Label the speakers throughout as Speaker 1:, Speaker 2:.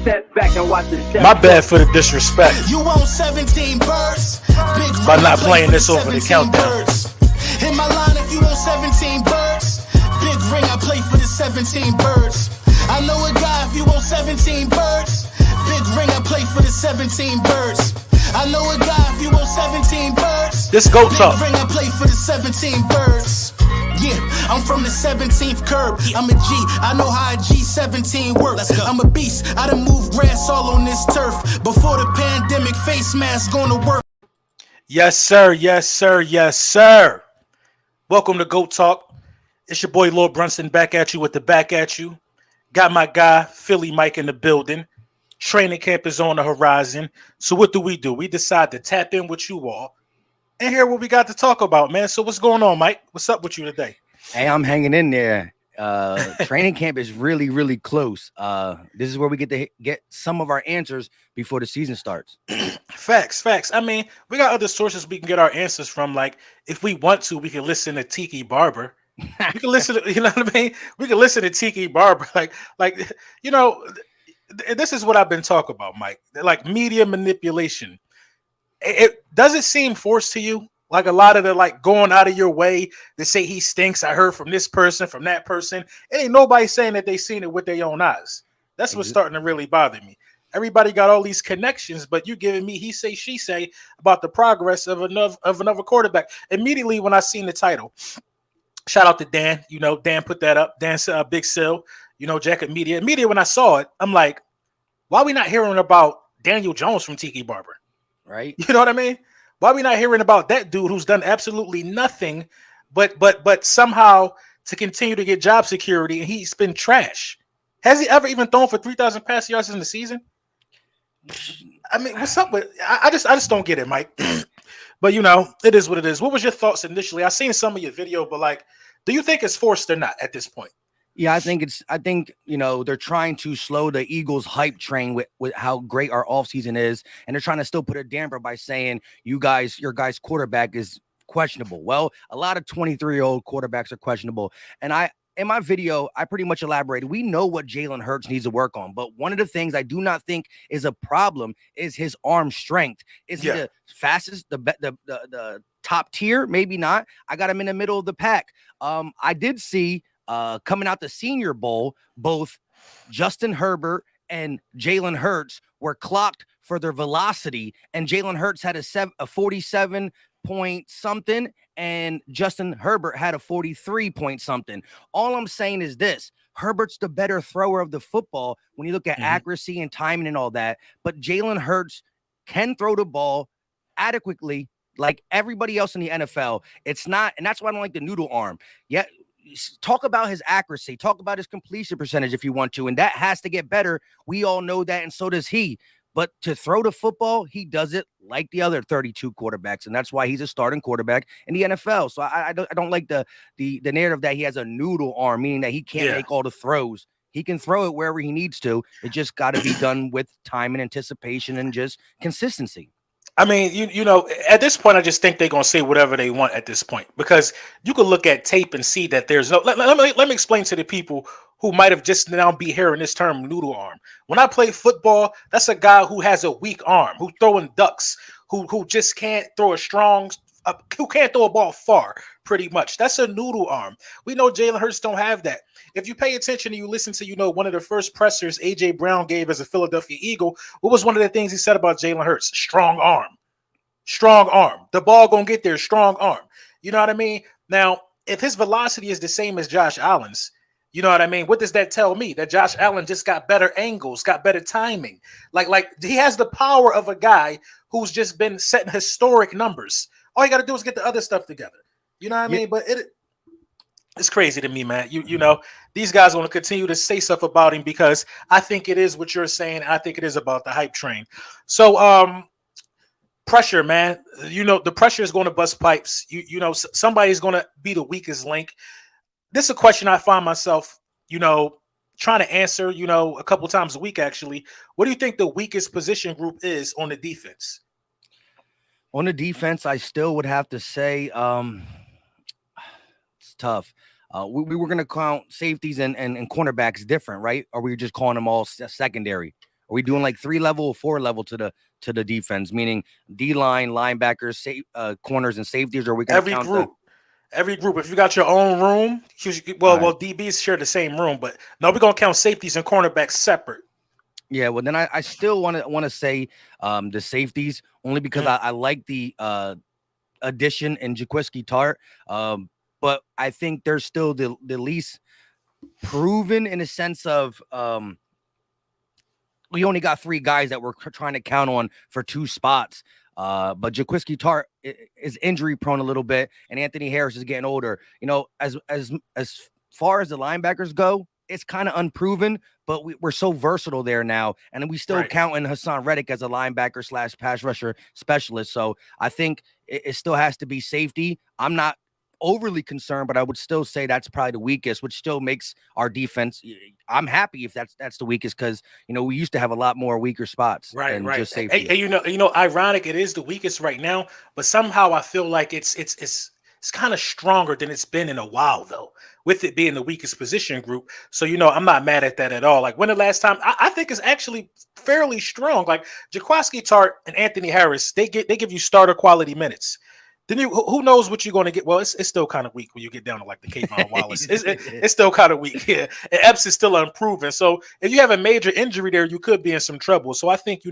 Speaker 1: Step back and watch the step.
Speaker 2: My bad for the disrespect.
Speaker 3: You want 17 birds? Big
Speaker 2: By not playing this over the countdown.
Speaker 3: In my line, if you want 17 birds, big ring, I play for the 17 birds. I know a guy, if you want 17 birds, big ring, I play for the 17 birds. I know a guy, if you want 17 birds,
Speaker 2: this GOAT talk.
Speaker 3: Big ring, I play for the 17 birds. Yeah, I'm from the 17th curb. I'm a G. I know how a G17 works. I'm a beast. I done moved grass all on this turf. Before the pandemic, face mask gonna work.
Speaker 2: Yes, sir. Yes, sir. Yes, sir. Welcome to GOAT Talk. It's your boy Lord Brunson back at you with the back at you. Got my guy Philly Mike in the building. Training camp is on the horizon. So what do? We decide to tap in with you all and hear what we got to talk about, man. So what's going on, Mike? What's up with you today?
Speaker 4: Hey, I'm hanging in there. Training camp is really, really close. This is where we get to get some of our answers before the season starts.
Speaker 2: Facts. I mean, we got other sources we can get our answers from. Like, if we want to, we can listen to Tiki Barber. We can listen to, you know what I mean? We can listen to Tiki Barber. Like, you know, this is what I've been talking about, Mike. Like media manipulation. It does it seem forced to you? Like a lot of the like going out of your way to say he stinks. I heard from this person, from that person. It ain't nobody saying that they seen it with their own eyes. That's what's starting to really bother me. Everybody got all these connections, but you giving me he say, she say about the progress of another quarterback. Immediately when I seen the title, shout out to Dan. You know, Dan put that up. Dan's Big Sill, you know, Jacket Media. Immediately when I saw it, I'm like, why are we not hearing about Daniel Jones from Tiki Barber?
Speaker 4: Right.
Speaker 2: You know what I mean? Why are we not hearing about that dude who's done absolutely nothing but somehow to continue to get job security, and he's been trash? Has he ever even thrown for 3,000 pass yards in the season? I mean, what's up with I just don't get it, Mike. But you know, it is what it is. What was your thoughts initially? I seen some of your video, but like, do you think it's forced or not at this point?
Speaker 4: Yeah, I think, you know, they're trying to slow the Eagles hype train with how great our offseason is. And they're trying to still put a damper by saying your guys' quarterback is questionable. Well, a lot of 23-year-old quarterbacks are questionable. And in my video, I pretty much elaborated. We know what Jalen Hurts needs to work on. But one of the things I do not think is a problem is his arm strength. Is he the fastest, the top tier? Maybe not. I got him in the middle of the pack. I did see coming out the Senior Bowl, both Justin Herbert and Jalen Hurts were clocked for their velocity, and Jalen Hurts had a 47 point something, and Justin Herbert had a 43 point something. All I'm saying is this: Herbert's the better thrower of the football when you look at accuracy and timing and all that, but Jalen Hurts can throw the ball adequately like everybody else in the NFL. It's not, and that's why I don't like the noodle arm. Yeah. Talk about his accuracy, talk about his completion percentage if you want to, and that has to get better. We all know that, and so does he. But to throw the football, he does it like the other 32 quarterbacks, and that's why he's a starting quarterback in the NFL. So I don't like the narrative that he has a noodle arm, meaning that he can't make all the throws. He can throw it wherever he needs to. It just got to be done with time and anticipation and just consistency.
Speaker 2: I mean, you know, at this point, I just think they're going to say whatever they want at this point, because you can look at tape and see that there's no. Let me explain to the people who might have just now be hearing this term noodle arm. When I play football, that's a guy who has a weak arm, who throwing ducks, who just can't throw who can't throw a ball far, pretty much. That's a noodle arm. We know Jalen Hurts don't have that. If you pay attention and you listen to, you know, one of the first pressers A.J. Brown gave as a Philadelphia Eagle, what was one of the things he said about Jalen Hurts? Strong arm. Strong arm. The ball gonna get there, strong arm. You know what I mean? Now, if his velocity is the same as Josh Allen's, you know what I mean? What does that tell me? That Josh Allen just got better angles, got better timing. Like he has the power of a guy who's just been setting historic numbers. All you got to do is get the other stuff together. You know what I mean? But it's crazy to me, man. You know, these guys want to continue to say stuff about him because I think it is what you're saying. I think it is about the hype train. So, pressure, man. You know, the pressure is going to bust pipes. You know, somebody's going to be the weakest link. This is a question I find myself, you know, trying to answer, you know, a couple times a week, actually. What do you think the weakest position group is on the defense?
Speaker 4: On the defense, I still would have to say it's tough. We were going to count safeties and cornerbacks different, right? Or we were just calling them all secondary? Are we doing like 3-level or 4-level to the defense, meaning D-line, linebackers, corners, and safeties? Or are we going to
Speaker 2: Every
Speaker 4: count the?
Speaker 2: group. Every group, if you got your own room,
Speaker 4: All right.
Speaker 2: DBs share the same room, but no, we're gonna count safeties and cornerbacks separate.
Speaker 4: Yeah, well, then I still want to say the safeties only because I like the addition in Jaquiski Tart, but I think they're still the least proven in a sense of we only got 3 guys that we're trying to count on for 2 spots. But Jaquiski Tart is injury prone a little bit, and Anthony Harris is getting older. You know, as far as the linebackers go, it's kind of unproven, but we're so versatile there now, and we still counting Hassan Reddick as a linebacker / pass rusher specialist. So I think it still has to be safety. I'm not overly concerned, but I would still say that's probably the weakest, which still makes our defense. I'm happy if that's the weakest, because we used to have a lot more weaker spots than just safety.
Speaker 2: And ironic, it is the weakest right now, but somehow I feel like it's kind of stronger than it's been in a while, though, with it being the weakest position group. So I'm not mad at that at all. Like, when the last time, I think it's actually fairly strong. Like Jaquiski Tart and Anthony Harris, they give you starter quality minutes. Then who knows what you're going to get? Well, it's still kind of weak when you get down to like the Kayvon Wallace. It's still kind of weak. Yeah, and Epps is still unproven. So if you have a major injury there, you could be in some trouble. So I think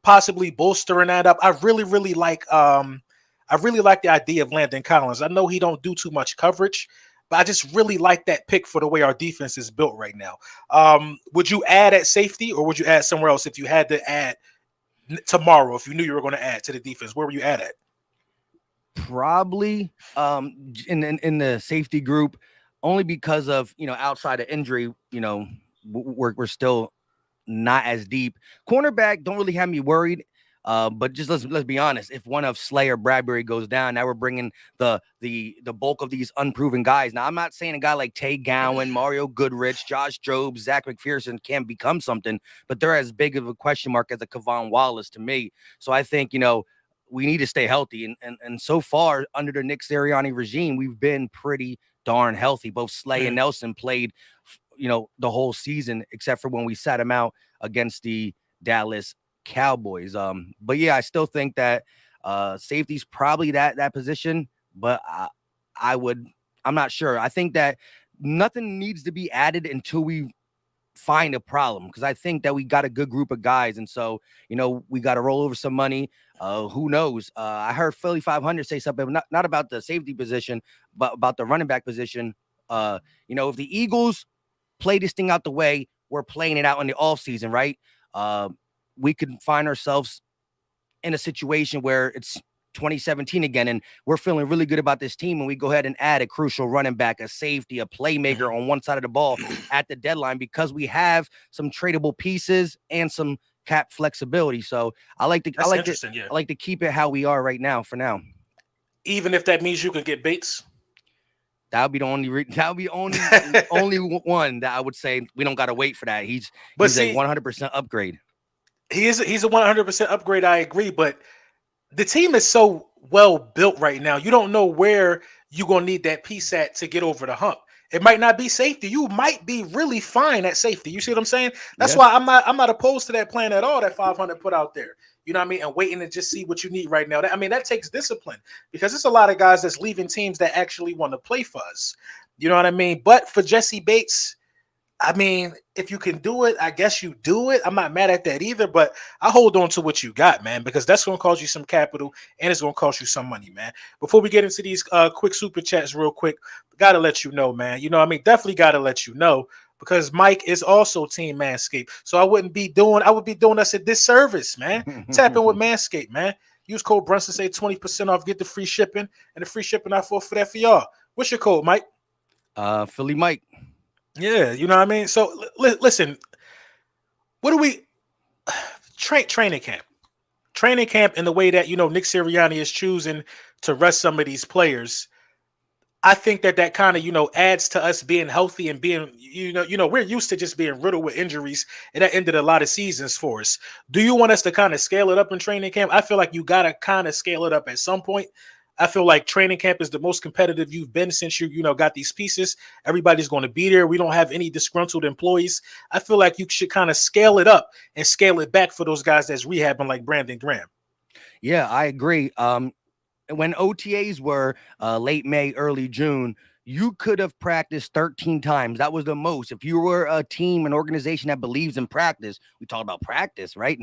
Speaker 2: possibly bolstering that up. I really like the idea of Landon Collins. I know he don't do too much coverage, but I just really like that pick for the way our defense is built right now. Would you add at safety, or would you add somewhere else if you had to add tomorrow? If you knew you were going to add to the defense, where were you at?
Speaker 4: Probably in the safety group, only because of outside of injury, we're still not as deep. Cornerback don't really have me worried, but just let's be honest. If one of Slay or Bradbury goes down, now we're bringing the bulk of these unproven guys. Now I'm not saying a guy like Tay Gowan, Mario Goodrich, Josh Jobs, Zach McPherson can become something, but they're as big of a question mark as a Kevon Wallace to me. So I think we need to stay healthy. And so far, under the Nick Sirianni regime, we've been pretty darn healthy. Both Slay and Nelson played, the whole season, except for when we sat him out against the Dallas Cowboys. But yeah, I still think that safety's probably that position, but I'm not sure. I think that nothing needs to be added until we find a problem, because I think that we got a good group of guys, and so we got to roll over some money. Who knows? I heard Philly 500 say something not about the safety position, but about the running back position. If the Eagles play this thing out the way we're playing it out in the offseason, right? We could find ourselves in a situation where it's 2017 again, and we're feeling really good about this team, and we go ahead and add a crucial running back, a safety, a playmaker on one side of the ball at the deadline, because we have some tradable pieces and some cap flexibility. So I like to keep it how we are right now for now.
Speaker 2: Even if that means you can get Bates.
Speaker 4: That would be the only one that I would say we don't got to wait for that. He's a 100% upgrade.
Speaker 2: He's a 100% upgrade. I agree, but the team is so well built right now. You don't know where you're going to need that piece at to get over the hump. It might not be safety. You might be really fine at safety. You see what I'm saying? That's why I'm not opposed to that plan at all, that 500 put out there. You know what I mean? And waiting to just see what you need right now. That takes discipline, because there's a lot of guys that's leaving teams that actually want to play for us. You know what I mean? But for Jesse Bates, if you can do it, I guess you do it. I'm not mad at that either, but I hold on to what you got, man, because that's going to cost you some capital and it's going to cost you some money, man. Before we get into these quick super chats real quick, got to let you know, man. Definitely got to let you know, because Mike is also Team Manscaped. So I would be doing us a disservice, man. Tap in with Manscaped, man. Use code Brunson, say 20% off, get the free shipping, and the free shipping I for that for y'all. What's your code, Mike?
Speaker 4: Philly Mike.
Speaker 2: Yeah, you know what I mean? So listen, what do we training camp? Training camp in the way that, Nick Sirianni is choosing to rest some of these players. I think that kind of, adds to us being healthy and being, we're used to just being riddled with injuries, and that ended a lot of seasons for us. Do you want us to kind of scale it up in training camp? I feel like you got to kind of scale it up at some point. I feel like training camp is the most competitive you've been since you got these pieces. Everybody's going to be there. We don't have any disgruntled employees. I feel like you should kind of scale it up and scale it back for those guys that's rehabbing like Brandon Graham.
Speaker 4: Yeah, I agree. When OTAs were late May, early June, you could have practiced 13 times. That was the most. If you were a team, an organization that believes in practice, we talk about practice, right?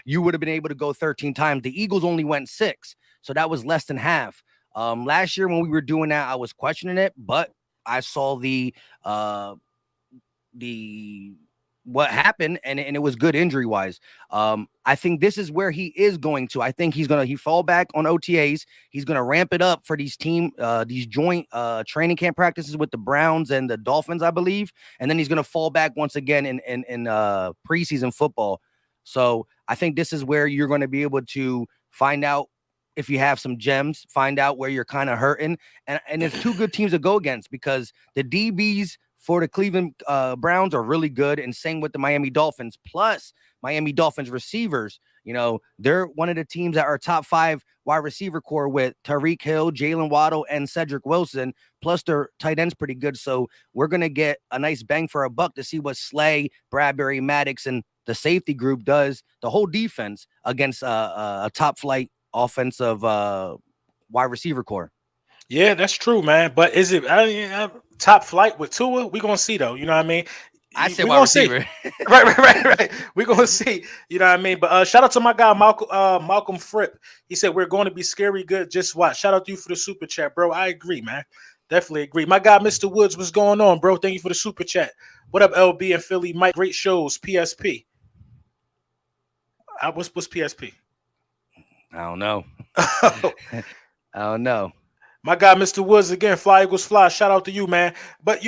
Speaker 4: You would have been able to go 13 times. The Eagles only went 6, so that was less than half. Last year when we were doing that, I was questioning it, but I saw the what happened, and it was good injury wise. I think this is where he is going to. I think he fall back on OTAs. He's gonna ramp it up for these joint training camp practices with the Browns and the Dolphins, I believe, and then he's gonna fall back once again in preseason football. So I think this is where you're going to be able to find out if you have some gems, find out where you're kind of hurting, and there's two good teams to go against because the DBs for the Cleveland Browns are really good, and same with the Miami Dolphins. Plus, Miami Dolphins receivers, they're one of the teams that are top 5 wide receiver core with Tyreek Hill, Jalen Waddle, and Cedric Wilson. Plus, their tight end's pretty good. So we're going to get a nice bang for a buck to see what Slay, Bradbury, Maddox, and the safety group does, the whole defense, against a top-flight offensive wide receiver core.
Speaker 2: Yeah, that's true, man. But is it top flight with Tua? We're going to see, though. You know what I mean?
Speaker 4: I said wide receiver.
Speaker 2: right. We're going to see. You know what I mean? But shout out to my guy, Malcolm Fripp. He said, we're going to be scary good. Just watch. Shout out to you for the super chat, bro. I agree, man. Definitely agree. My guy, Mr. Woods, what's going on, bro? Thank you for the super chat. What up, LB and Philly? Mike, great shows. PSP. What's PSP?
Speaker 4: I don't know. I don't know.
Speaker 2: My guy, Mr. Woods, again, Fly Eagles Fly. Shout out to you, man. But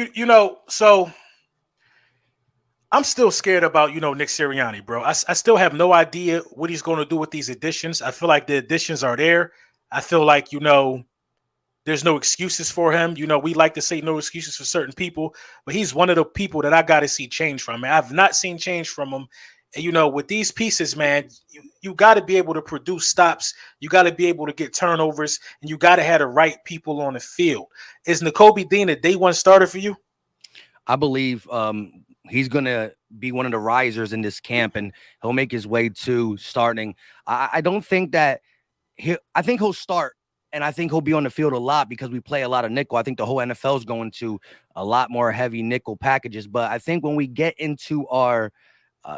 Speaker 2: so I'm still scared about, Nick Sirianni, bro. I still have no idea what he's going to do with these additions. I feel like the additions are there. I feel like, there's no excuses for him. We like to say no excuses for certain people, but he's one of the people that I got to see change from. Man, I've not seen change from him. And, with these pieces, man, you got to be able to produce stops. You got to be able to get turnovers, and you got to have the right people on the field. Is Nakobe Dean a day one starter for you?
Speaker 4: I believe he's going to be one of the risers in this camp, and he'll make his way to starting. I don't think that I think he'll start, and I think he'll be on the field a lot because we play a lot of nickel. I think the whole NFL is going to a lot more heavy nickel packages. But I think when we get into our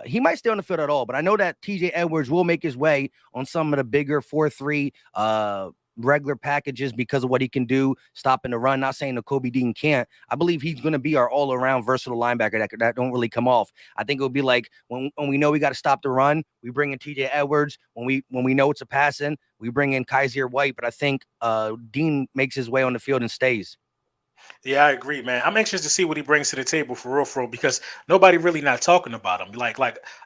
Speaker 4: he might stay on the field at all, but I know that TJ Edwards will make his way on some of the bigger 4-3 regular packages because of what he can do, stopping the run. Not saying that Kobe Dean can't. I believe he's going to be our all-around versatile linebacker that don't really come off. I think it'll be like when we know we got to stop the run, we bring in TJ Edwards. When we know it's a passing, we bring in Kaiser White. But I think Dean makes his way on the field and stays.
Speaker 2: Yeah, I agree, man. I'm anxious to see what he brings to the table for real, because nobody really not talking about him. Like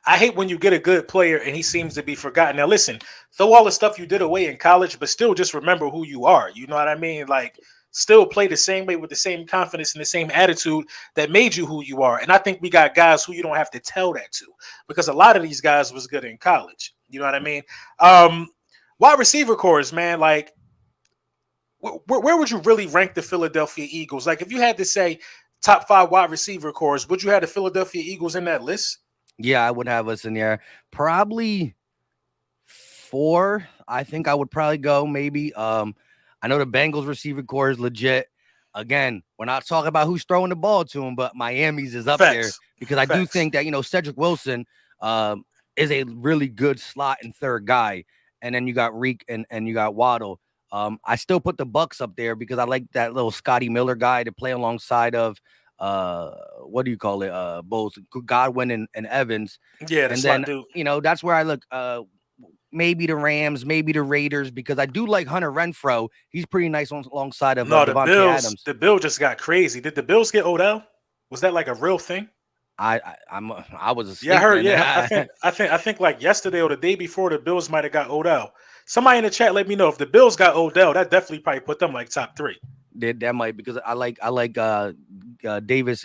Speaker 2: I hate when you get a good player and he seems to be forgotten. Now, listen, throw all the stuff you did away in college, but still just remember who you are. You know what I mean? Like, still play the same way with the same confidence and the same attitude that made you who you are. And I think we got guys who you don't have to tell that to, because a lot of these guys was good in college. You know what I mean? Wide receiver cores, man, like, where would you really rank the Philadelphia Eagles? Like, if you had to say top 5 wide receiver cores, would you have the Philadelphia Eagles in that list?
Speaker 4: Yeah, I would have us in there. Probably 4. I think I would probably go maybe. I know the Bengals receiver core is legit. Again, we're not talking about who's throwing the ball to him, but Miami's is up there because I do think that, Cedric Wilson is a really good slot and third guy. And then you got Reek and you got Waddle. I still put the Bucks up there because I like that little Scotty Miller guy to play alongside of what do you call it? Both Godwin and Evans.
Speaker 2: Yeah,
Speaker 4: and then that's where I look. Maybe the Rams, maybe the Raiders, because I do like Hunter Renfrow. He's pretty nice alongside of Devontae Adams.
Speaker 2: The Bills just got crazy. Did the Bills get Odell? Was that like a real thing?
Speaker 4: I was asleep.
Speaker 2: Yeah, I heard. Yeah, I think like yesterday or the day before, the Bills might have got Odell. Somebody in the chat let me know if the Bills got Odell. That definitely probably put them like top 3.
Speaker 4: That might, because I like Davis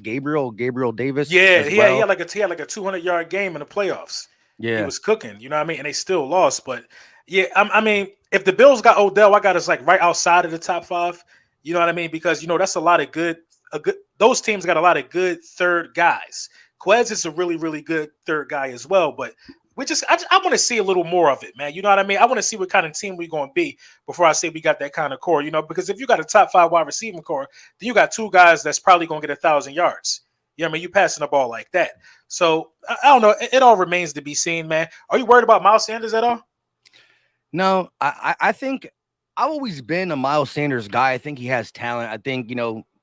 Speaker 4: Gabriel Davis.
Speaker 2: Yeah, he had like a 200-yard game in the playoffs.
Speaker 4: Yeah,
Speaker 2: he was cooking. You know what I mean? And they still lost, but Yeah, I mean, if the Bills got Odell, I got us like right outside of the top five. You know what I mean? Because that's a lot of good. A good those teams got a lot of good third guys. Quez is a really really good third guy as well, but I want to see a little more of it, man. You know what I mean? I want to see what kind of team we're going to be before I say we got that kind of core. Because if you got a top five wide receiving core, then you got two guys that's probably going to get 1,000 yards. You know what I mean? You passing the ball like that. So I don't know. It all remains to be seen, man. Are you worried about Miles Sanders at all?
Speaker 4: No, I think I've always been a Miles Sanders guy. I think he has talent. I think,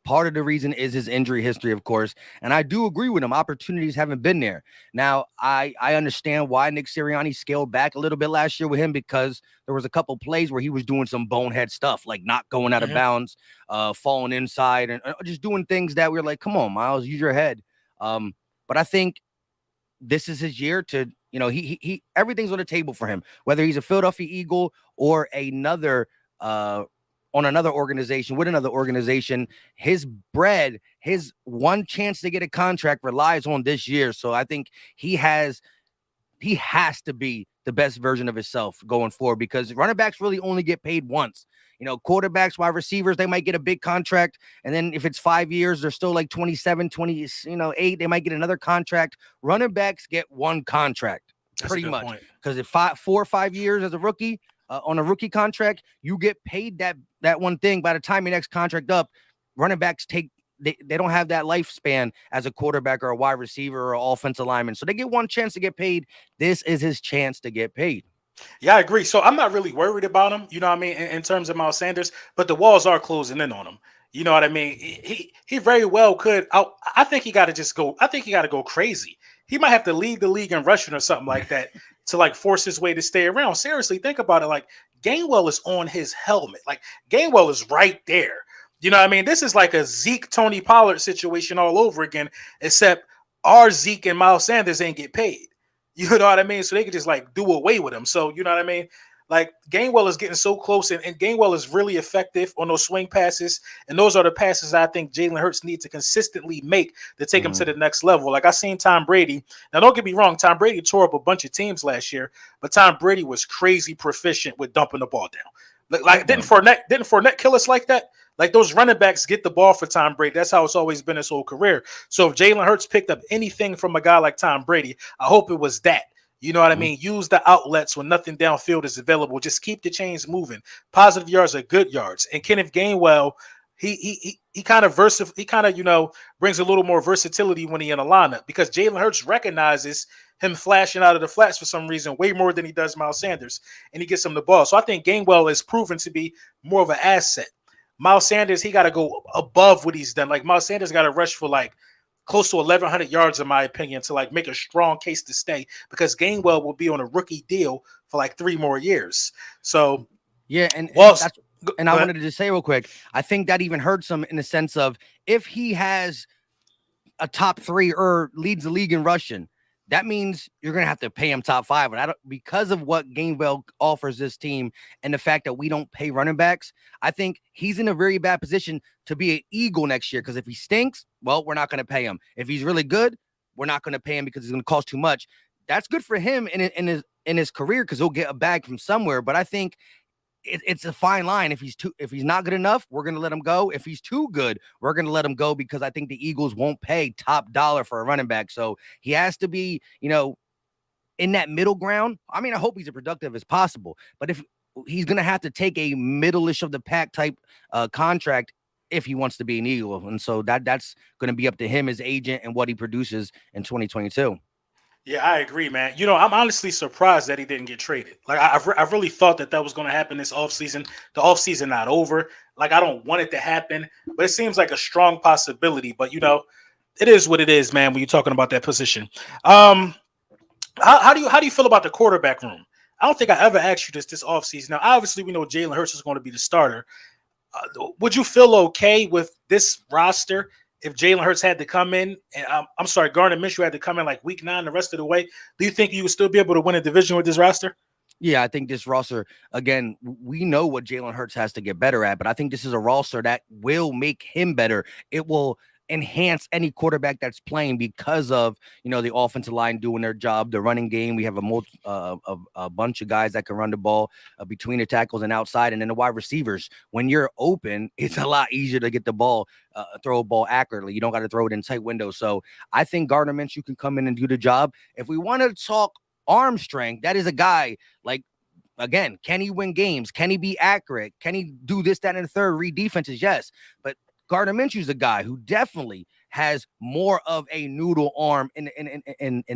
Speaker 4: part of the reason is his injury history, of course. And I do agree with him. Opportunities haven't been there. Now, I understand why Nick Sirianni scaled back a little bit last year with him, because there was a couple plays where he was doing some bonehead stuff, like not going out of bounds, falling inside, and just doing things that we're like, come on, Miles, use your head. But I think this is his year to, he everything's on the table for him, whether he's a Philadelphia Eagle or another on another organization with another organization. His bread, his one chance to get a contract relies on this year. So I think he has to be the best version of himself going forward, because running backs really only get paid once. Quarterbacks, wide receivers, they might get a big contract. And then if it's 5 years, they're still like 27, 28, they might get another contract. Running backs get one contract.
Speaker 2: That's a
Speaker 4: Pretty
Speaker 2: good
Speaker 4: much.
Speaker 2: point.
Speaker 4: Because if 4 or 5 years as a rookie, on a rookie contract, you get paid that one thing. By the time your next contract up, running backs they don't have that lifespan as a quarterback or a wide receiver or offensive lineman. So they get one chance to get paid. This is his chance to get paid.
Speaker 2: Yeah, I agree. So I'm not really worried about him, you know what I mean, in terms of Miles Sanders, but the walls are closing in on him. You know what I mean? He very well could. I think he got to just go. I think he got to go crazy. He might have to lead the league in rushing or something like that to like force his way to stay around. Seriously, think about it. Like Gainwell is on his helmet. Like Gainwell is right there. You know what I mean? This is like a Zeke Tony Pollard situation all over again, except our Zeke and Miles Sanders ain't get paid. You know what I mean? So they could just like do away with him. So you know what I mean? Like Gainwell is getting so close, and Gainwell is really effective on those swing passes. And those are the passes I think Jalen Hurts needs to consistently make to take him to the next level. Like I seen Tom Brady. Now, don't get me wrong, Tom Brady tore up a bunch of teams last year, but Tom Brady was crazy proficient with dumping the ball down. Like didn't Fournette kill us like that? Like those running backs get the ball for Tom Brady. That's how it's always been his whole career. So if Jalen Hurts picked up anything from a guy like Tom Brady, I hope it was that. You know what I mean? Use the outlets when nothing downfield is available. Just keep the chains moving. Positive yards are good yards. And Kenneth Gainwell, he kind of brings a little more versatility when he in a lineup, because Jalen Hurts recognizes him flashing out of the flats for some reason way more than he does Miles Sanders, and he gets him the ball. So I think Gainwell is proven to be more of an asset. Miles Sanders, he got to go above what he's done. Like Miles Sanders got to rush for like close to 1,100 yards, in my opinion, to like make a strong case to stay, because Gainwell will be on a rookie deal for like 3 more years. So
Speaker 4: yeah, and I wanted to just say real quick, I think that even hurts him in the sense of if he has a top 3 or leads the league in rushing, that means you're going to have to pay him top 5. And because of what Gainwell offers this team and the fact that we don't pay running backs, I think he's in a very bad position to be an Eagle next year. Because if he stinks, well, we're not going to pay him. If he's really good, we're not going to pay him because it's going to cost too much. That's good for him in his career, because he'll get a bag from somewhere. But I think it's a fine line. If he's not good enough, we're going to let him go. If he's too good, we're going to let him go, because I think the Eagles won't pay top dollar for a running back. So he has to be, in that middle ground. I mean, I hope he's as productive as possible, but if he's going to have to take a middle-ish of the pack type contract if he wants to be an Eagle. And so that's going to be up to him, his agent, and what he produces in 2022.
Speaker 2: Yeah, I agree, man. I'm honestly surprised that he didn't get traded. Like, I really thought that was going to happen this offseason. The offseason not over. Like, I don't want it to happen, but it seems like a strong possibility. But, it is what it is, man, when you're talking about that position. How do you feel about the quarterback room? I don't think I ever asked you this offseason. Now, obviously, we know Jalen Hurts is going to be the starter. Would you feel okay with this roster if Jalen Hurts had to come in, and I'm sorry, Gardner Minshew had to come in like week 9 the rest of the way? Do you think you would still be able to win a division with this roster?
Speaker 4: Yeah, I think this roster, again, we know what Jalen Hurts has to get better at, but I think this is a roster that will make him better. It will enhance any quarterback that's playing because of, the offensive line doing their job, the running game. We have a bunch of guys that can run the ball between the tackles and outside, and then the wide receivers. When you're open, it's a lot easier to get the ball, throw a ball accurately. You don't got to throw it in tight windows. So I think Gardner Minshew can come in and do the job. If we want to talk arm strength, that is a guy like, again, can he win games? Can he be accurate? Can he do this, that, and the third? Read defenses? Yes. But Gardner Minshew's a guy who definitely has more of a noodle arm in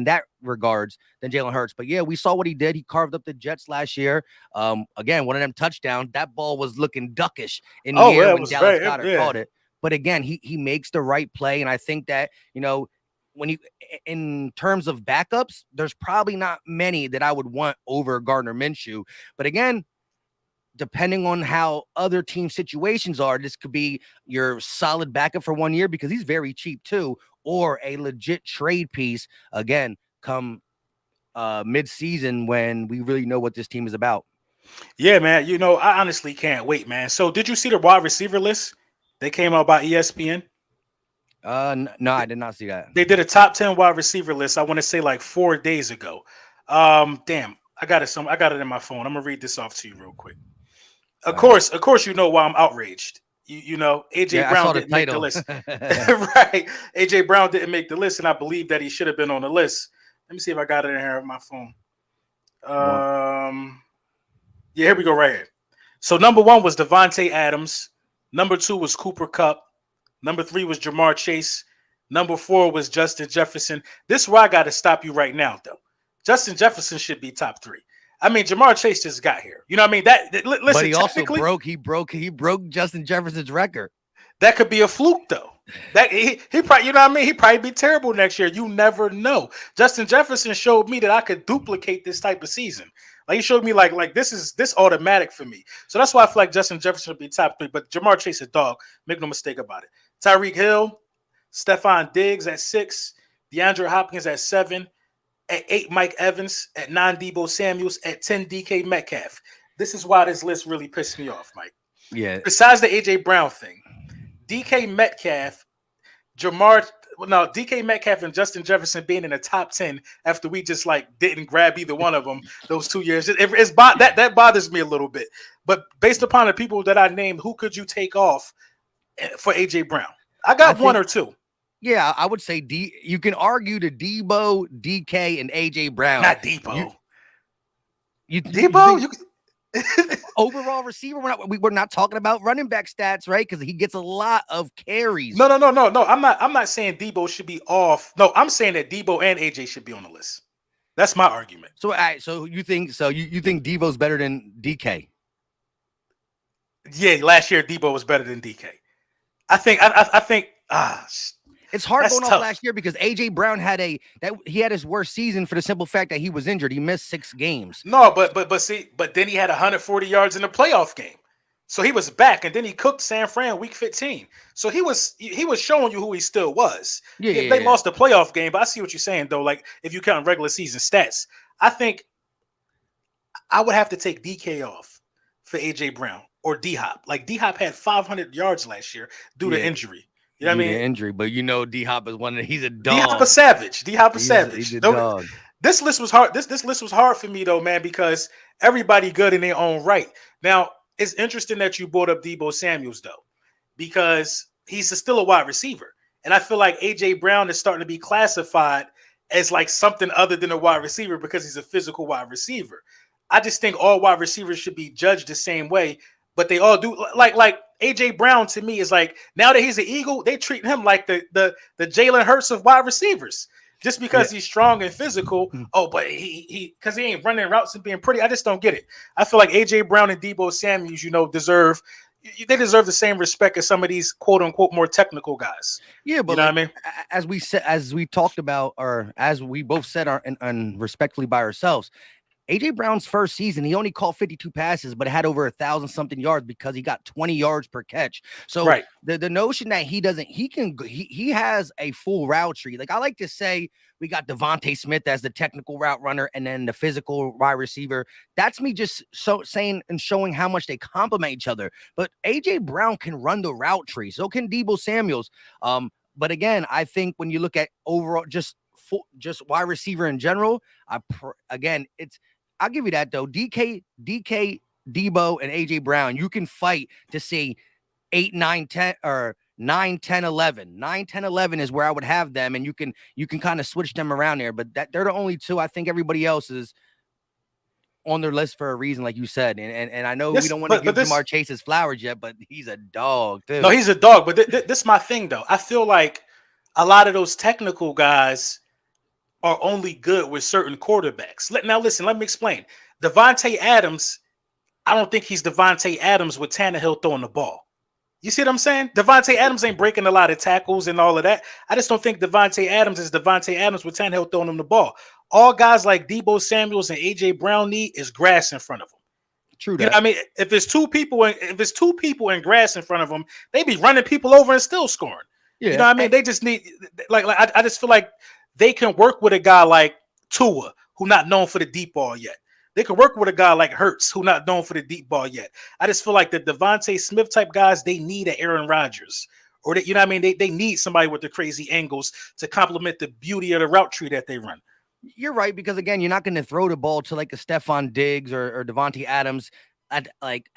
Speaker 4: that regards than Jalen Hurts. But yeah, we saw what he did. He carved up the Jets last year. Again, one of them touchdowns. That ball was looking duckish in the air when Dallas Goedert caught it. But again, he makes the right play. And I think that, when you, in terms of backups, there's probably not many that I would want over Gardner Minshew. But again, depending on how other team situations are, this could be your solid backup for 1 year because he's very cheap too, or a legit trade piece again come mid-season when we really know what this team is about.
Speaker 2: Yeah, man. I honestly can't wait, man. So did you see the wide receiver list? They came out by ESPN.
Speaker 4: No, I did not see that.
Speaker 2: They did a top 10 wide receiver list. I want to say like 4 days ago. Damn, I got it in my phone. I'm gonna read this off to you real quick. Of course, you know why I'm outraged. AJ Brown didn't make the list. Right. AJ Brown didn't make the list, and I believe that he should have been on the list. Let me see if I got it in here on my phone. Yeah, here we go right here. So number 1 was Devontae Adams. Number 2 was Cooper Kupp. Number 3 was Jamar Chase. Number 4 was Justin Jefferson. This is where I got to stop you right now, though. Justin Jefferson should be top 3. I mean, Jamar Chase just got here. You know what I mean? Listen,
Speaker 4: but he also broke Justin Jefferson's record.
Speaker 2: That could be a fluke, though. That he probably, you know what I mean? He probably be terrible next year. You never know. Justin Jefferson showed me that I could duplicate this type of season. Like he showed me like this automatic for me. So that's why I feel like Justin Jefferson would be top 3. But Jamar Chase is dog. Make no mistake about it. Tyreek Hill, Stephon Diggs at 6, DeAndre Hopkins at 7, at 8 Mike Evans, at 9 Deebo Samuels, at 10 DK Metcalf. This is why this list really pissed me off, Mike.
Speaker 4: Yeah.
Speaker 2: Besides the AJ Brown thing, DK Metcalf, DK Metcalf and Justin Jefferson being in the top 10 after we just didn't grab either one of them those 2 years. That bothers me a little bit. But based upon the people that I named, who could you take off for AJ Brown? I think 1 or 2.
Speaker 4: Yeah, I would say you can argue to Deebo, DK, and AJ Brown.
Speaker 2: Not Deebo.
Speaker 4: Deebo? Overall receiver, we're not talking about running back stats, right? Because he gets a lot of carries.
Speaker 2: No. I'm not saying Deebo should be off. No, I'm saying that Deebo and AJ should be on the list. That's my argument.
Speaker 4: So, so you think Deebo's better than DK?
Speaker 2: Yeah, last year Deebo was better than DK. I think
Speaker 4: it's hard going
Speaker 2: tough.
Speaker 4: off last year because AJ Brown he had his worst season for the simple fact that he was injured. He missed 6 games.
Speaker 2: No, but then he had 140 yards in the playoff game. So he was back, and then he cooked San Fran week 15. So he was showing you who he still was.
Speaker 4: Yeah,
Speaker 2: they lost the playoff game, but I see what you're saying though. Like if you count regular season stats, I think I would have to take DK off for AJ Brown or D Hop. Like D Hop had 500 yards last year due to injury. You know what I mean?
Speaker 4: Injury, but D Hop is he's a dog.
Speaker 2: D Hop a savage.
Speaker 4: He's a dog.
Speaker 2: This list was hard. This list was hard for me though, man, because everybody good in their own right. Now it's interesting that you brought up Deebo Samuels though, because he's still a wide receiver, and I feel like AJ Brown is starting to be classified as like something other than a wide receiver because he's a physical wide receiver. I just think all wide receivers should be judged the same way, but they all do. Like AJ Brown to me is like, now that he's an Eagle, they treat him like the Jalen Hurts of wide receivers. Just because he's strong and physical, but he because he ain't running routes and being pretty. I just don't get it. I feel like AJ Brown and Deebo Samuels, deserve the same respect as some of these quote unquote more technical guys.
Speaker 4: Yeah, but
Speaker 2: you know what I mean?
Speaker 4: As we talked about, or as we both said, and respectfully by ourselves, AJ Brown's first season, he only caught 52 passes, but had over 1,000-something yards because he got 20 yards per catch. So the notion that he has a full route tree. Like I like to say, we got Devontae Smith as the technical route runner and then the physical wide receiver. That's me just saying and showing how much they complement each other. But AJ Brown can run the route tree. So can Deebo Samuels. But again, I think when you look at overall, just wide receiver in general, again, I'll give you that though. DK, Debo, and AJ Brown, you can fight to say 8, 9, 10, or 9, 10, 11. 9, 10, 11 is where I would have them, and you can kind of switch them around there. But they're the only two. I think everybody else is on their list for a reason, like you said. And I know we don't want to give Jamar Chase his flowers yet, but he's a dog too.
Speaker 2: No, he's a dog. But this is my thing though. I feel like a lot of those technical guys are only good with certain quarterbacks. Now listen, let me explain. Devontae Adams, I don't think he's Devontae Adams with Tannehill throwing the ball. You see what I'm saying? Devontae Adams ain't breaking a lot of tackles and all of that. I just don't think Devontae Adams is Devontae Adams with Tannehill throwing him the ball. All guys like Debo Samuels and AJ Brown need is grass in front of them.
Speaker 4: True that.
Speaker 2: You know what I mean? If it's two people and grass in front of them, they be running people over and still scoring. Yeah. You know what I mean? They just need I just feel like they can work with a guy like Tua, who not known for the deep ball yet. They can work with a guy like Hurts, who not known for the deep ball yet. I just feel like the Devontae Smith type guys, they need an Aaron Rodgers. Or you know what I mean? They need somebody with the crazy angles to complement the beauty of the route tree that they run.
Speaker 4: You're right, because again, you're not going to throw the ball to like a Stephon Diggs or Devontae Adams at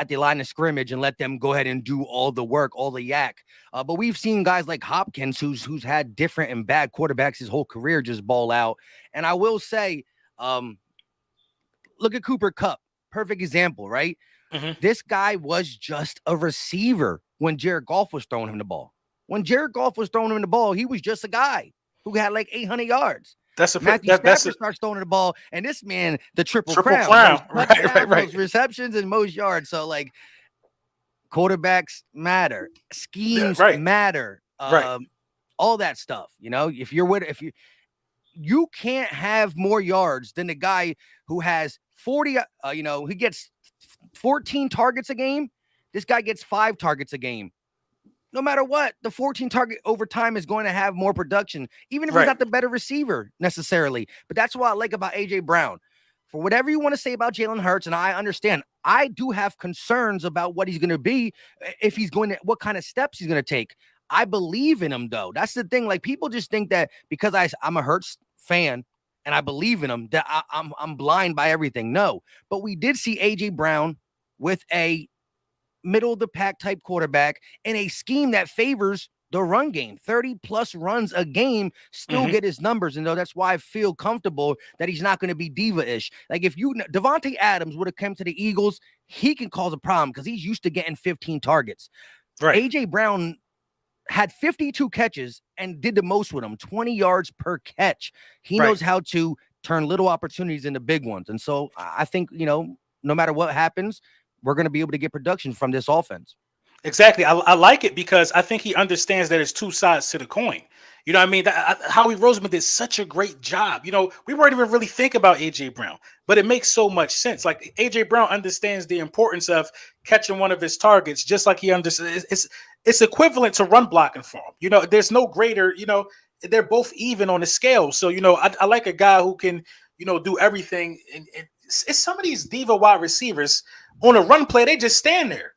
Speaker 4: the line of scrimmage and let them go ahead and do all the work, all the yak. But we've seen guys like Hopkins, who's had different and bad quarterbacks his whole career, just ball out. And I will say, look at Cooper Kupp, perfect example, right? Mm-hmm. This guy was just a receiver when Jared Goff was throwing him the ball. When Jared Goff was throwing him the ball, he was just a guy who had like 800 yards. Matthew Stafford starts throwing the ball, and this man, the triple crown. Right. Most receptions and most yards. So like, quarterbacks matter, schemes matter, all that stuff. You know, if you can't have more yards than the guy who has 40. He gets 14 targets a game. This guy gets 5 targets a game. No matter what, the 14 target over time is going to have more production, even if he's not the better receiver necessarily. But that's what I like about AJ Brown. For whatever you want to say about Jalen Hurts, and I understand, I do have concerns about what he's going to be, if he's going to, what kind of steps he's going to take. I believe in him, though. That's the thing. Like, people just think that because I'm a Hurts fan and I believe in him, that I'm blind by everything. No, but we did see AJ Brown with a middle of the pack type quarterback in a scheme that favors the run game. 30 plus runs a game still get his numbers. And though that's why I feel comfortable that he's not going to be diva-ish. Like if Devontae Adams would have come to the Eagles, he can cause a problem because he's used to getting 15 targets. Right. AJ Brown had 52 catches and did the most with them, 20 yards per catch. He knows how to turn little opportunities into big ones. And so I think, no matter what happens, we're going to be able to get production from this offense.
Speaker 2: Exactly. I like it because I think he understands that it's two sides to the coin. You know what I mean? Howie Roseman did such a great job. We weren't even really thinking about A.J. Brown, but it makes so much sense. Like A.J. Brown understands the importance of catching one of his targets, just like he understands. It's equivalent to run blocking for him. There's no greater, they're both even on the scale. So, I like a guy who can, do everything. And it's some of these diva wide receivers on a run play, they just stand there.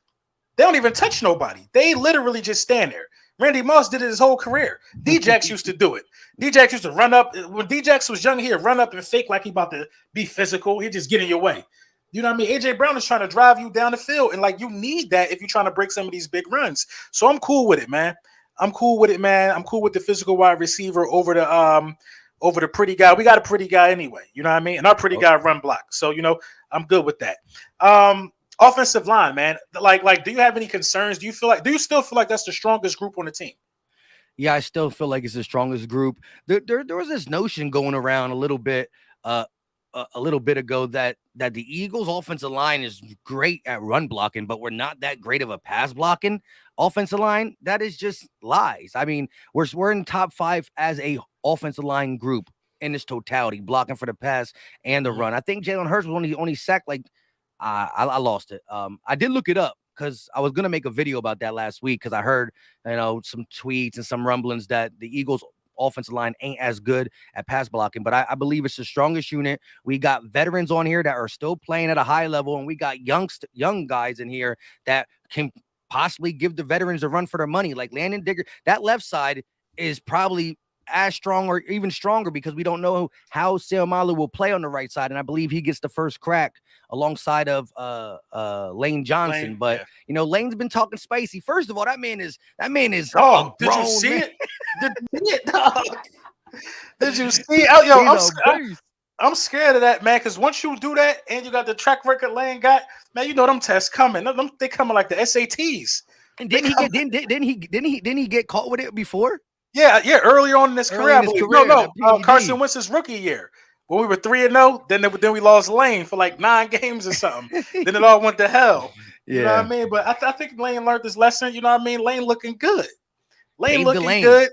Speaker 2: They don't even touch nobody. They literally just stand there. Randy Moss did it his whole career. D-Jax used to do it. D-Jax used to run up. When D-Jax was young, he'd run up and fake like he about to be physical. He'd just get in your way. You know what I mean? A.J. Brown is trying to drive you down the field. And, you need that if you're trying to break some of these big runs. So I'm cool with it, man. I'm cool with the physical wide receiver over the pretty guy. We got a pretty guy anyway. You know what I mean? And our pretty guy run block. So, I'm good with that. Offensive line, man. Like, do you have any concerns? Do you still feel like that's the strongest group on the team?
Speaker 4: Yeah, I still feel like it's the strongest group. There was this notion going around a little bit ago that the Eagles' offensive line is great at run blocking, but we're not that great of a pass blocking offensive line. That is just lies. I mean, we're in top 5 as a offensive line group in its totality, blocking for the pass and the run. I think Jalen Hurts was only sacked I lost it. I did look it up because I was going to make a video about that last week because I heard, some tweets and some rumblings that the Eagles offensive line ain't as good at pass blocking, but I believe it's the strongest unit. We got veterans on here that are still playing at a high level, and we got young guys in here that can possibly give the veterans a run for their money. Like Landon Digger, that left side is probably as strong or even stronger because we don't know how Seumalo will play on the right side. And I believe he gets the first crack alongside of Lane Johnson. But Lane's been talking spicy. First of all, that man is a
Speaker 2: Did you
Speaker 4: grown
Speaker 2: see
Speaker 4: man.
Speaker 2: it? Did you see it, dog? Did you see? I'm scared of that, man. Because once you do that, and you got the track record Lane got, man, you know them tests coming. They coming like the SATs.
Speaker 4: And didn't he get caught with it before?
Speaker 2: Yeah, earlier on in his career, I believe. No, Carson Wentz's rookie year. When we were 3-0, then we lost Lane for like 9 games or something. Then it all went to hell. You know what I mean? But I think Lane learned this lesson. You know what I mean? Lane looking good. Lane looking good.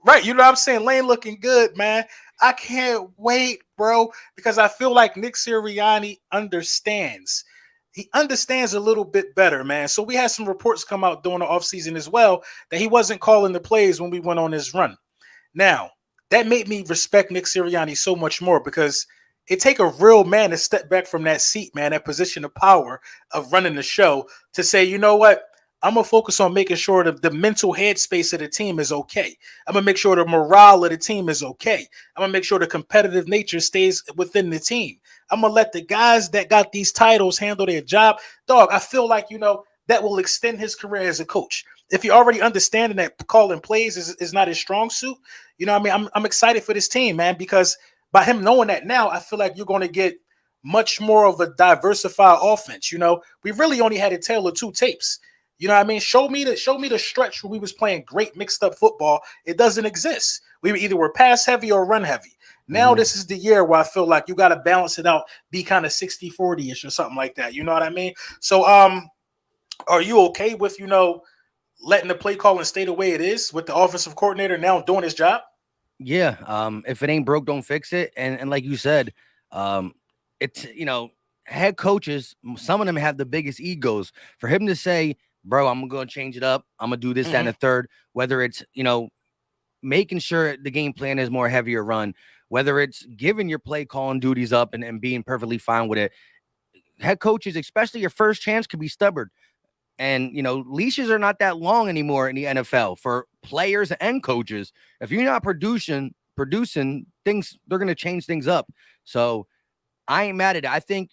Speaker 2: Right. You know what I'm saying? Lane looking good, man. I can't wait, bro, because I feel like Nick Sirianni understands. He understands a little bit better, man. So we had some reports come out during the offseason as well that he wasn't calling the plays when we went on his run. Now, that made me respect Nick Sirianni so much more because it take a real man to step back from that seat, man, that position of power of running the show to say, you know what? I'm going to focus on making sure that the mental headspace of the team is okay. I'm going to make sure the morale of the team is okay. I'm going to make sure the competitive nature stays within the team. I'm going to let the guys that got these titles handle their job. Dog, I feel like, that will extend his career as a coach. If you're already understanding that calling plays is not his strong suit, you know what I mean? I'm excited for this team, man, because by him knowing that now, I feel like you're going to get much more of a diversified offense. We really only had a tale of 2 tapes. You know what I mean? Show me the stretch where we was playing great mixed up football. It doesn't exist. We either were pass heavy or run heavy. Now this is the year where I feel like you got to balance it out, be kind of 60-40-ish or something like that. You know what I mean? So are you okay with, letting the play calling stay the way it is with the offensive coordinator now doing his job?
Speaker 4: Yeah. If it ain't broke, don't fix it. And like you said, it's, head coaches, some of them have the biggest egos. For him to say, bro, I'm going to change it up. I'm going to do this, that, and the third, whether it's, making sure the game plan is more heavier run, whether it's giving your play calling duties up and being perfectly fine with it. Head coaches, especially your first chance, could be stubborn. And, leashes are not that long anymore in the NFL for players and coaches. If you're not producing things, they're going to change things up. So I ain't mad at it. I think,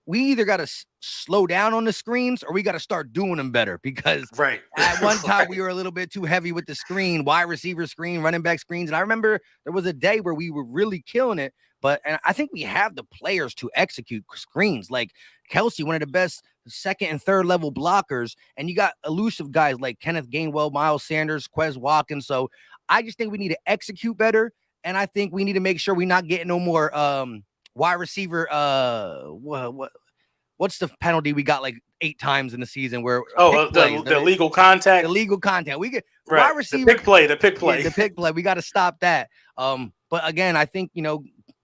Speaker 4: we either got to slow down on the screens or we got to start doing them better because at one time we were a little bit too heavy with the screen, wide receiver screen, running back screens. And I remember there was a day where we were really killing it. And I think we have the players to execute screens. Like Kelsey, one of the best second and third level blockers. And you got elusive guys like Kenneth Gainwell, Miles Sanders, Quez Watkins. So I just think we need to execute better. And I think we need to make sure we're not getting no more wide receiver. What's the penalty we got like 8 times in the season where
Speaker 2: the legal contact?
Speaker 4: The legal contact. We get
Speaker 2: wide receiver. The pick play.
Speaker 4: Yeah, the pick play. We got to stop that. But again, I think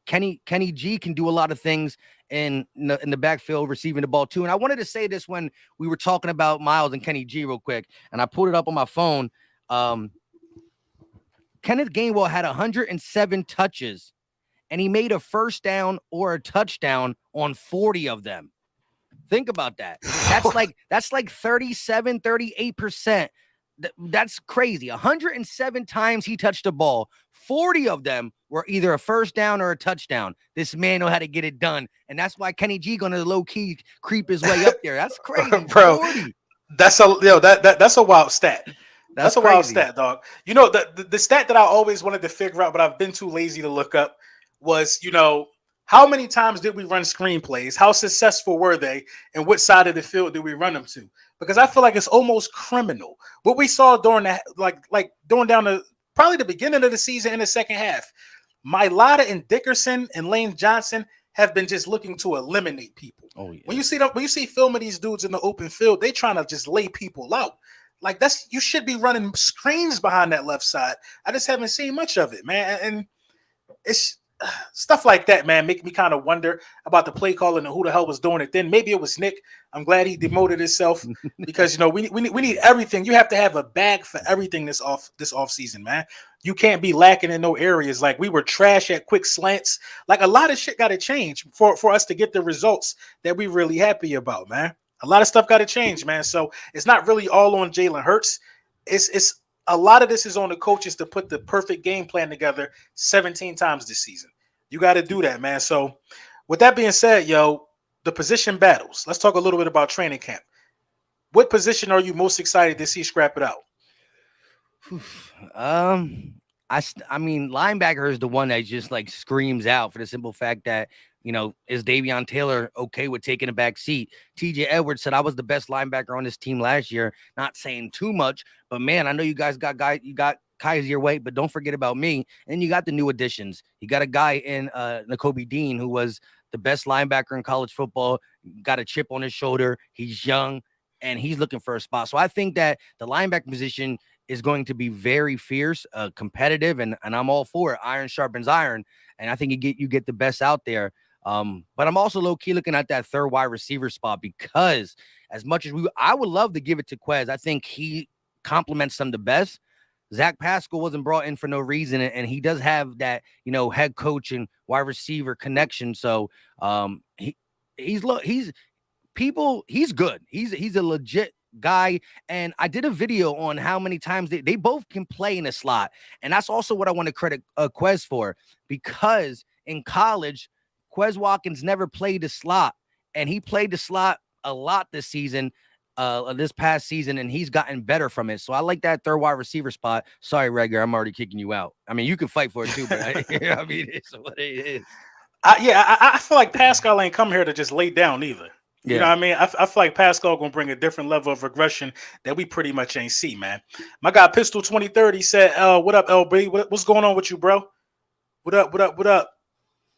Speaker 4: Kenny G can do a lot of things in the backfield receiving the ball too. And I wanted to say this when we were talking about Miles and Kenny G real quick, and I pulled it up on my phone. Kenneth Gainwell had 107 touches, and he made a first down or a touchdown on 40 of them. Think about that. That's like 37, 38%. That's crazy. 107 times he touched the ball. 40 of them were either a first down or a touchdown. This man know how to get it done. And that's why Kenny G gonna low key creep his way up there. That's crazy.
Speaker 2: Bro.
Speaker 4: 40.
Speaker 2: That's a wild stat. That's a wild stat, dog. The stat that I always wanted to figure out, but I've been too lazy to look up was, how many times did we run screenplays? How successful were they? And what side of the field did we run them to? Because I feel like it's almost criminal. What we saw during that, like during down the probably the beginning of the season in the second half, Mailata and Dickerson and Lane Johnson have been just looking to eliminate people.
Speaker 4: Oh yeah.
Speaker 2: When you see film of these dudes in the open field, they trying to just lay people out. Like you should be running screens behind that left side. I just haven't seen much of it, man. And it's stuff like that, man, make me kind of wonder about the play calling and who the hell was doing it then. Maybe it was Nick. I'm glad he demoted himself because we need everything. You have to have a bag for everything this off season, man. You can't be lacking in no areas. Like we were trash at quick slants. Like a lot of shit got to change for us to get the results that we really happy about, man. A lot of stuff got to change, man. So it's not really all on Jalen Hurts. It's a lot of this is on the coaches to put the perfect game plan together 17 times this season. You got to do that, man. So, with that being said, the position battles. Let's talk a little bit about training camp. What position are you most excited to see scrap it out?
Speaker 4: I mean, linebacker is the one that just like screams out for the simple fact that, is Davion Taylor okay with taking a back seat? TJ Edwards said I was the best linebacker on this team last year. Not saying too much, but man, I know you guys you got Kaiser Wait, but don't forget about me. And you got the new additions. You got a guy in Nakobe Dean who was the best linebacker in college football, got a chip on his shoulder. He's young and he's looking for a spot. So I think that the linebacker position is going to be very fierce, competitive, and I'm all for it. Iron sharpens iron, and I think you get the best out there. But I'm also low key looking at that third wide receiver spot because as much as I would love to give it to Quez, I think he complements them the best. Zach Pascal wasn't brought in for no reason, and he does have that head coach and wide receiver connection. So he's good. He's a legit guy. And I did a video on how many times they both can play in a slot. And that's also what I want to credit Quez for, because in college, Quez Watkins never played the slot, and he played the slot a lot this season, this past season, and he's gotten better from it. So I like that third wide receiver spot. Sorry, Regger, I'm already kicking you out. I mean, you can fight for it too, but I mean, it's what it is.
Speaker 2: I feel like Pascal ain't come here to just lay down either.
Speaker 4: Yeah.
Speaker 2: You know what I mean? I feel like Pascal gonna bring a different level of aggression that we pretty much ain't see, man. My guy Pistol 2030 said, "What up, LB? What's going on with you, bro? What up? What up? What up?"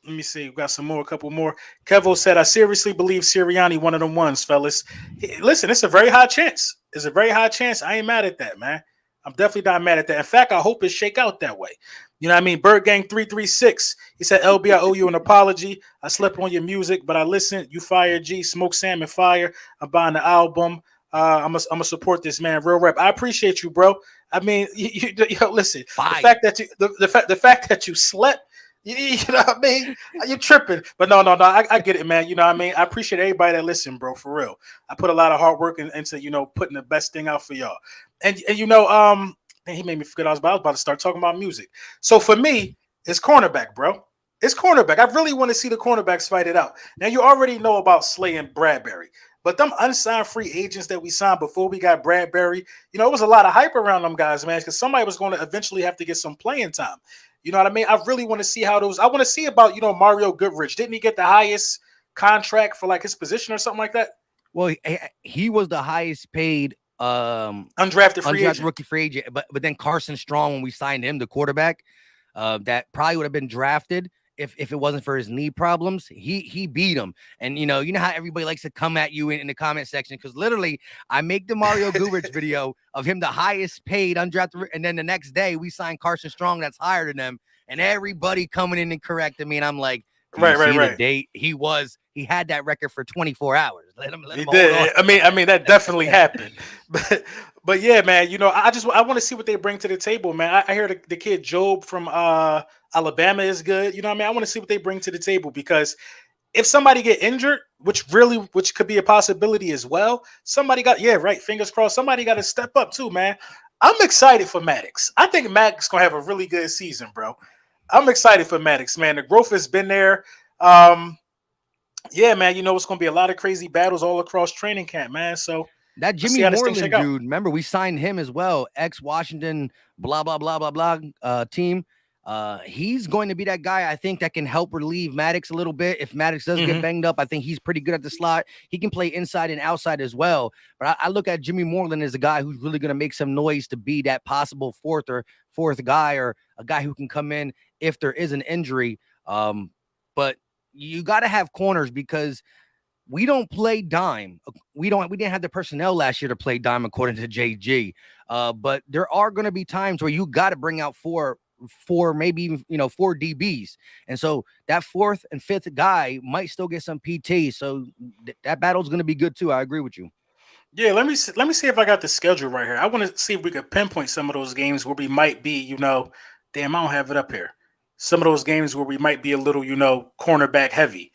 Speaker 2: Let me see. We got a couple more. Kevo said, "I seriously believe Sirianni one of them ones, fellas. Listen, it's a very high chance. It's a very high chance. I ain't mad at that, man. I'm definitely not mad at that. In fact, I hope it shake out that way. You know what I mean? Bird Gang 336. He said, LB, I owe you an apology. I slept on your music, but I listened. You fire G, Smoke Salmon Fire. I'm buying the album. I'm gonna support this man, real rep. I appreciate you, bro. I mean, listen.
Speaker 4: Fire.
Speaker 2: The fact that you slept, you know what I mean? You're tripping. But no, I get it, man. You know what I mean? I appreciate everybody that listen, bro, for real. I put a lot of hard work into putting the best thing out for y'all. And he made me forget I was about to start talking about music. So for me, it's cornerback, bro. It's cornerback. I really want to see the cornerbacks fight it out. Now, you already know about Slay and Bradbury, but them unsigned free agents that we signed before we got Bradbury, it was a lot of hype around them guys, man, because somebody was going to eventually have to get some playing time. You know what I mean? I really want to see how those. I want to see about Mario Goodrich. Didn't he get the highest contract for like his position or something like that?
Speaker 4: Well, he was the highest paid
Speaker 2: undrafted
Speaker 4: rookie free agent, but then Carson Strong, when we signed him, the quarterback, that probably would have been drafted if it wasn't for his knee problems. He beat him. And you know how everybody likes to come at you in the comment section, because literally I make the Mario Goodrich video of him the highest paid undrafted, and then the next day we signed Carson Strong that's higher than them, and everybody coming in and correcting me, and I'm like, right. The date he had that record for 24 hours. Let him
Speaker 2: he did.
Speaker 4: On.
Speaker 2: I mean that definitely happened. But yeah, man, I want to see what they bring to the table, man. I hear the kid Job from Alabama is good. You know what I mean? I want to see what they bring to the table, because if somebody get injured, which could be a possibility as well, fingers crossed, somebody got to step up too, man. I'm excited for Maddox. I think Maddox gonna have a really good season, bro. I'm excited for Maddox, man. The growth has been there. Yeah, man, it's going to be a lot of crazy battles all across training camp, man. So
Speaker 4: that Jimmy Moreland dude, remember we signed him as well, ex-Washington, blah, blah, blah, blah, blah team. He's going to be that guy, I think, that can help relieve Maddox a little bit. If Maddox does get banged up, I think he's pretty good at the slot. He can play inside and outside as well. But I look at Jimmy Moreland as a guy who's really going to make some noise to be that possible fourth guy, or a guy who can come in if there is an injury. But you got to have corners, because we don't play dime. We didn't have the personnel last year to play dime, according to JG. But there are going to be times where you got to bring out four, maybe even, four DBs. And so that fourth and fifth guy might still get some PT. So that battle's going to be good too. I agree with you.
Speaker 2: Yeah, let me see if I got the schedule right here. I want to see if we could pinpoint some of those games where we might be, damn, I don't have it up here. Some of those games where we might be a little, cornerback heavy.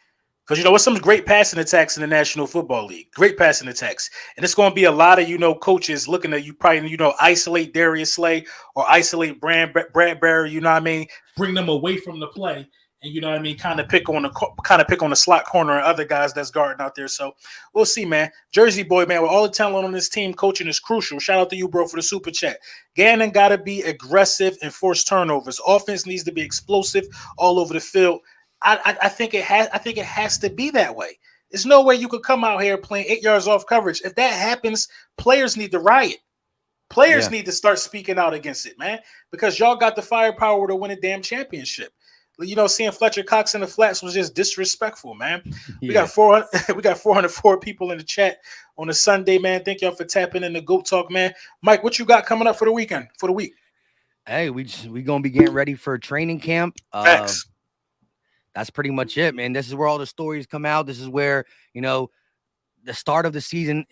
Speaker 2: Because what's some great passing attacks in the National Football League? Great passing attacks. And it's going to be a lot of, coaches looking at you probably, isolate Darius Slay or isolate Bradbury, you know what I mean? Bring them away from the play. And you know what I mean, kind of pick on the slot corner and other guys that's guarding out there. So we'll see, man. Jersey boy, man, with all the talent on this team, coaching is crucial. Shout out to you, bro, for the super chat. Gannon got to be aggressive and force turnovers. Offense needs to be explosive all over the field. I think it has to be that way. There's no way you could come out here playing 8 yards off coverage. If that happens, players need to riot. Players need to start speaking out against it, man, because y'all got the firepower to win a damn championship. Seeing Fletcher Cox in the flats was just disrespectful, man. We got 404 people in the chat on a Sunday, man. Thank y'all for tapping in the GOAT Talk, man. Mike, what you got coming up for the week?
Speaker 4: Hey, we gonna be getting ready for training camp.
Speaker 2: Facts.
Speaker 4: That's pretty much it, man. This is where all the stories come out. This is where, the start of the season,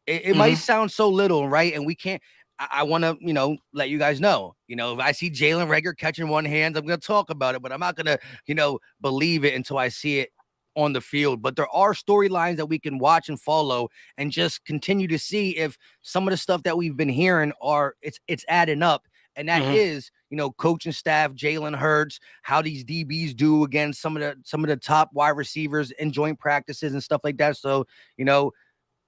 Speaker 4: it might sound so little, right? And we can't, I want to, let you guys know, if I see Jalen Reagor catching one hand, I'm going to talk about it, but I'm not going to, believe it until I see it on the field. But there are storylines that we can watch and follow and just continue to see if some of the stuff that we've been hearing it's adding up. And that is, coaching staff, Jalen Hurts, how these DBs do against some of the top wide receivers in joint practices and stuff like that. So,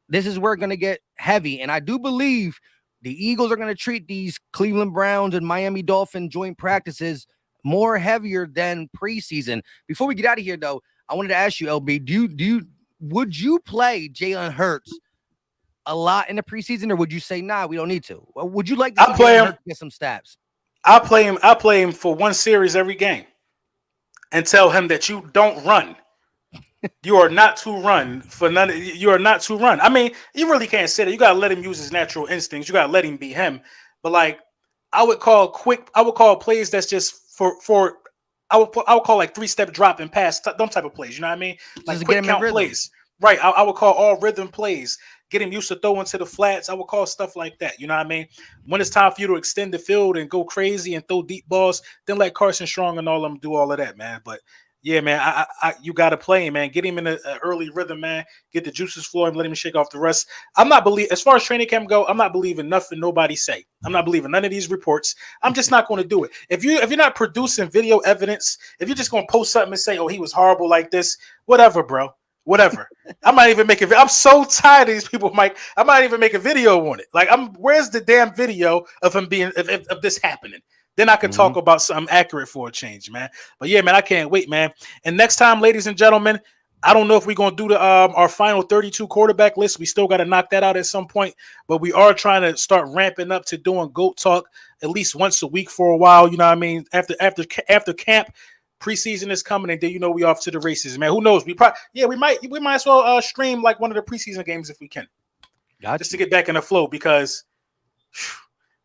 Speaker 4: this is where it's going to get heavy. And I do believe the Eagles are going to treat these Cleveland Browns and Miami Dolphin joint practices more heavier than preseason. Before we get out of here, though, I wanted to ask you, LB, would you play Jalen Hurts a lot in the preseason, or would you say, nah, we don't need to? Or would you like to play him, get some stats?
Speaker 2: I play him for one series every game and tell him that you don't run. You are not to run for none. You are not to run. I mean, you really can't say that. You gotta let him use his natural instincts. You gotta let him be him. But I would call plays that's just for. I would call like 3-step drop and pass, them type of plays. You know what I mean? Like
Speaker 4: just
Speaker 2: quick count plays. Right. I would call all rhythm plays. Get him used to throwing to the flats. I would call stuff like that. You know what I mean? When it's time for you to extend the field and go crazy and throw deep balls, then let Carson Strong and all of them do all of that, man. But yeah, man, you got to play him, man. Get him in an early rhythm, man. Get the juices flowing. Let him shake off the rust. As far as training camp go, I'm not believing nothing nobody say. I'm not believing none of these reports. I'm just not going to do it. If you're not producing video evidence, if you're just going to post something and say, oh, he was horrible like this, whatever, bro. Whatever. I might even make I'm so tired of these people, Mike. I might even make a video on it. Where's the damn video of him being of this happening? Then I can talk about something accurate for a change, man. But yeah, man, I can't wait, man. And next time, ladies and gentlemen, I don't know if we're gonna do the our final 32 quarterback list. We still got to knock that out at some point, but we are trying to start ramping up to doing GOAT Talk at least once a week for a while. You know what I mean? After camp. Preseason is coming, and then we off to the races, man. Who knows? We might as well stream like one of the preseason games if we can, just to get back in the flow because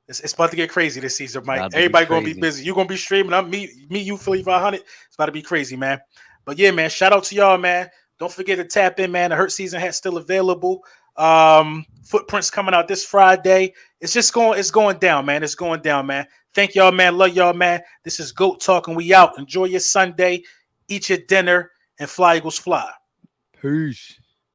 Speaker 2: it's about to get crazy this season, Mike. Everybody gonna be busy. You gonna be streaming. I'm me, you, Philly 500. It's about to be crazy, man. But yeah, man. Shout out to y'all, man. Don't forget to tap in, man. The Hurt season hat's still available. Footprints coming out this Friday. It's going down, man. It's going down, man. Thank y'all, man. Love y'all, man. This is GOAT Talk, and we out. Enjoy your Sunday. Eat your dinner, and fly, Eagles, fly.
Speaker 4: Peace.